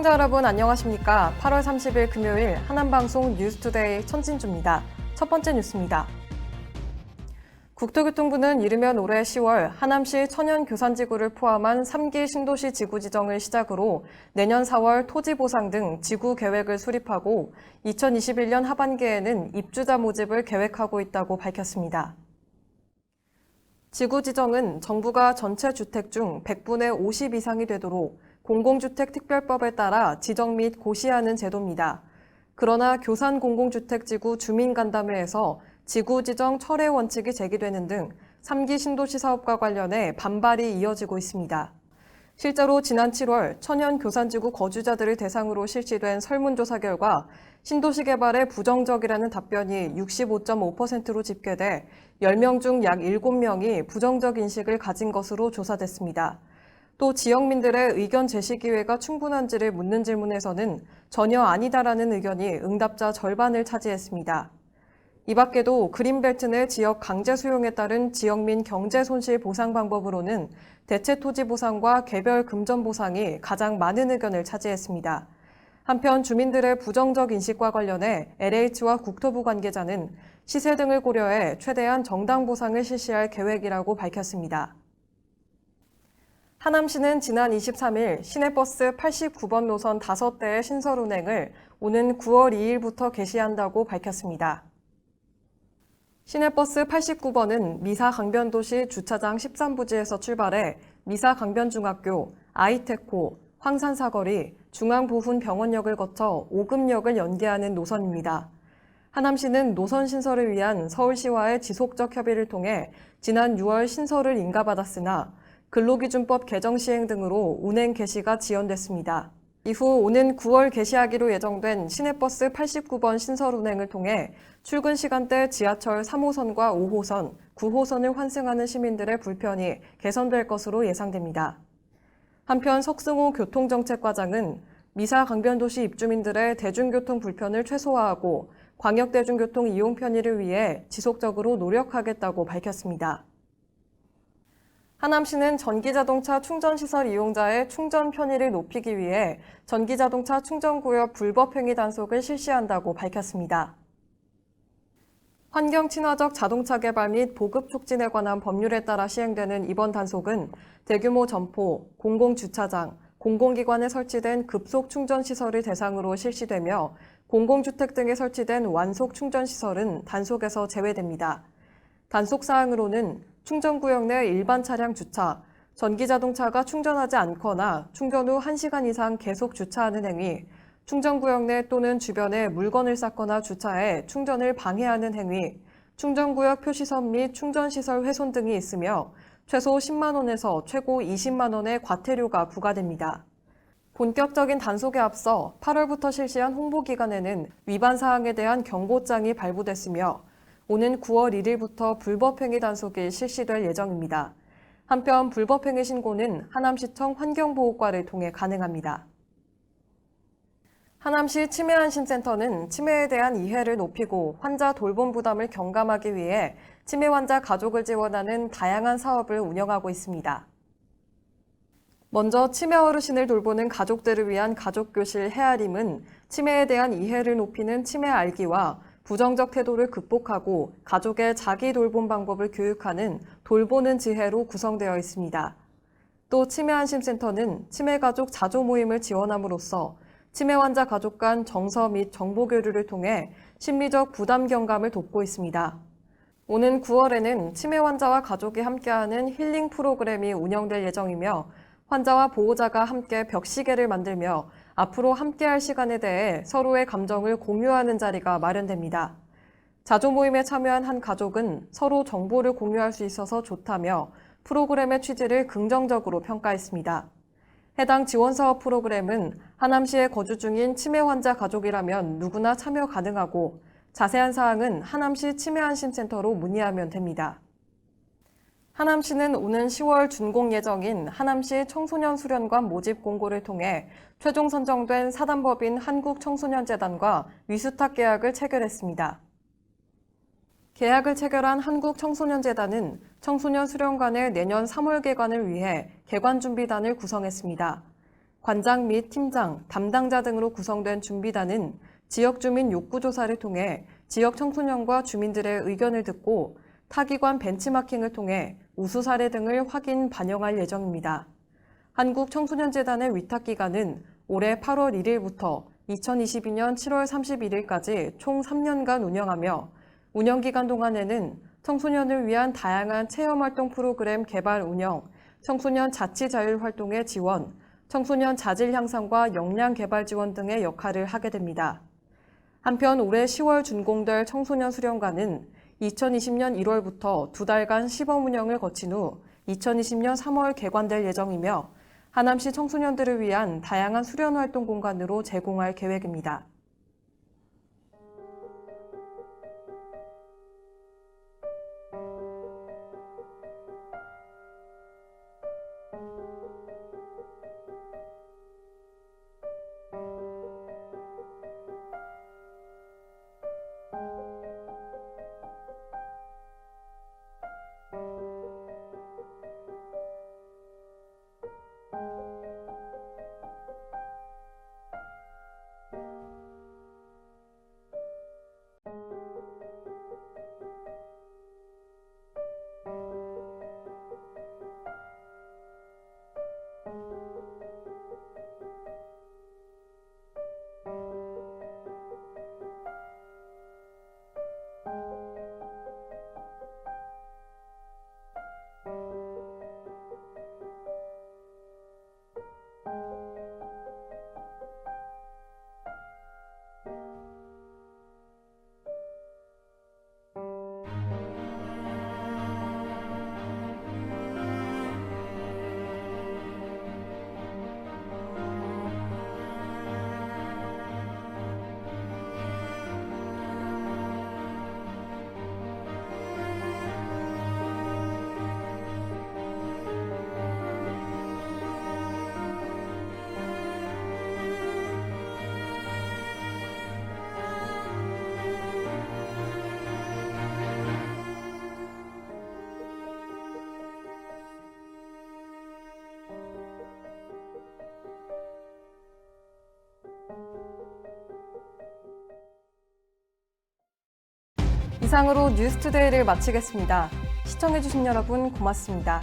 시청자 여러분 안녕하십니까? 8월 30일 금요일 하남방송 뉴스투데이 천진주입니다. 첫 번째 뉴스입니다. 국토교통부는 이르면 올해 10월 하남시 천연교산지구를 포함한 3기 신도시 지구 지정을 시작으로 내년 4월 토지 보상 등 지구 계획을 수립하고 2021년 하반기에는 입주자 모집을 계획하고 있다고 밝혔습니다. 지구 지정은 정부가 전체 주택 중 100분의 50 이상이 되도록 공공주택특별법에 따라 지정 및 고시하는 제도입니다. 그러나 교산 공공주택지구 주민간담회에서 지구 지정 철회 원칙이 제기되는 등 3기 신도시 사업과 관련해 반발이 이어지고 있습니다. 실제로 지난 7월 천연교산지구 거주자들을 대상으로 실시된 설문조사 결과 신도시 개발에 부정적이라는 답변이 65.5%로 집계돼 10명 중 약 7명이 부정적 인식을 가진 것으로 조사됐습니다. 또 지역민들의 의견 제시 기회가 충분한지를 묻는 질문에서는 전혀 아니다라는 의견이 응답자 절반을 차지했습니다. 이 밖에도 그린벨트 내 지역 강제 수용에 따른 지역민 경제 손실 보상 방법으로는 대체 토지 보상과 개별 금전 보상이 가장 많은 의견을 차지했습니다. 한편 주민들의 부정적 인식과 관련해 LH와 국토부 관계자는 시세 등을 고려해 최대한 정당 보상을 실시할 계획이라고 밝혔습니다. 하남시는 지난 23일 시내버스 89번 노선 5대의 신설 운행을 오는 9월 2일부터 개시한다고 밝혔습니다. 시내버스 89번은 미사 강변도시 주차장 13부지에서 출발해 미사 강변중학교, 아이테코, 황산사거리, 중앙부훈병원역을 거쳐 오금역을 연계하는 노선입니다. 하남시는 노선 신설을 위한 서울시와의 지속적 협의를 통해 지난 6월 신설을 인가받았으나 근로기준법 개정 시행 등으로 운행 개시가 지연됐습니다. 이후 오는 9월 개시하기로 예정된 시내버스 89번 신설 운행을 통해 출근 시간대 지하철 3호선과 5호선, 9호선을 환승하는 시민들의 불편이 개선될 것으로 예상됩니다. 한편 석승호 교통정책과장은 미사 강변도시 입주민들의 대중교통 불편을 최소화하고 광역대중교통 이용 편의를 위해 지속적으로 노력하겠다고 밝혔습니다. 하남시는 전기자동차 충전시설 이용자의 충전 편의를 높이기 위해 전기자동차 충전구역 불법행위 단속을 실시한다고 밝혔습니다. 환경친화적 자동차 개발 및 보급 촉진에 관한 법률에 따라 시행되는 이번 단속은 대규모 점포, 공공주차장, 공공기관에 설치된 급속 충전시설을 대상으로 실시되며 공공주택 등에 설치된 완속 충전시설은 단속에서 제외됩니다. 단속 사항으로는 충전구역 내 일반 차량 주차, 전기자동차가 충전하지 않거나 충전 후 1시간 이상 계속 주차하는 행위, 충전구역 내 또는 주변에 물건을 쌓거나 주차해 충전을 방해하는 행위, 충전구역 표시선 및 충전시설 훼손 등이 있으며 최소 10만 원에서 최고 20만 원의 과태료가 부과됩니다. 본격적인 단속에 앞서 8월부터 실시한 홍보기간에는 위반 사항에 대한 경고장이 발부됐으며 오는 9월 1일부터 불법행위 단속이 실시될 예정입니다. 한편 불법행위 신고는 하남시청 환경보호과를 통해 가능합니다. 하남시 치매안심센터는 치매에 대한 이해를 높이고 환자 돌봄 부담을 경감하기 위해 치매 환자 가족을 지원하는 다양한 사업을 운영하고 있습니다. 먼저 치매 어르신을 돌보는 가족들을 위한 가족교실 헤아림은 치매에 대한 이해를 높이는 치매 알기와 부정적 태도를 극복하고 가족의 자기 돌봄 방법을 교육하는 돌보는 지혜로 구성되어 있습니다. 또 치매안심센터는 치매가족 자조 모임을 지원함으로써 치매 환자 가족 간 정서 및 정보 교류를 통해 심리적 부담 경감을 돕고 있습니다. 오는 9월에는 치매 환자와 가족이 함께하는 힐링 프로그램이 운영될 예정이며 환자와 보호자가 함께 벽시계를 만들며 앞으로 함께할 시간에 대해 서로의 감정을 공유하는 자리가 마련됩니다. 자조 모임에 참여한 한 가족은 서로 정보를 공유할 수 있어서 좋다며 프로그램의 취지를 긍정적으로 평가했습니다. 해당 지원사업 프로그램은 하남시에 거주 중인 치매 환자 가족이라면 누구나 참여 가능하고 자세한 사항은 하남시 치매안심센터로 문의하면 됩니다. 하남시는 오는 10월 준공 예정인 하남시 청소년 수련관 모집 공고를 통해 최종 선정된 사단법인 한국청소년재단과 위수탁 계약을 체결했습니다. 계약을 체결한 한국청소년재단은 청소년 수련관의 내년 3월 개관을 위해 개관 준비단을 구성했습니다. 관장 및 팀장, 담당자 등으로 구성된 준비단은 지역 주민 욕구 조사를 통해 지역 청소년과 주민들의 의견을 듣고 타기관 벤치마킹을 통해 우수 사례 등을 확인 반영할 예정입니다. 한국청소년재단의 위탁기간은 올해 8월 1일부터 2022년 7월 31일까지 총 3년간 운영하며 운영기간 동안에는 청소년을 위한 다양한 체험활동 프로그램 개발 운영, 청소년 자치자율활동의 지원, 청소년 자질 향상과 역량 개발 지원 등의 역할을 하게 됩니다. 한편 올해 10월 준공될 청소년 수련관은 2020년 1월부터 2달간 시범 운영을 거친 후 2020년 3월 개관될 예정이며 하남시 청소년들을 위한 다양한 수련 활동 공간으로 제공할 계획입니다. 이상으로 뉴스투데이를 마치겠습니다. 시청해주신 여러분 고맙습니다.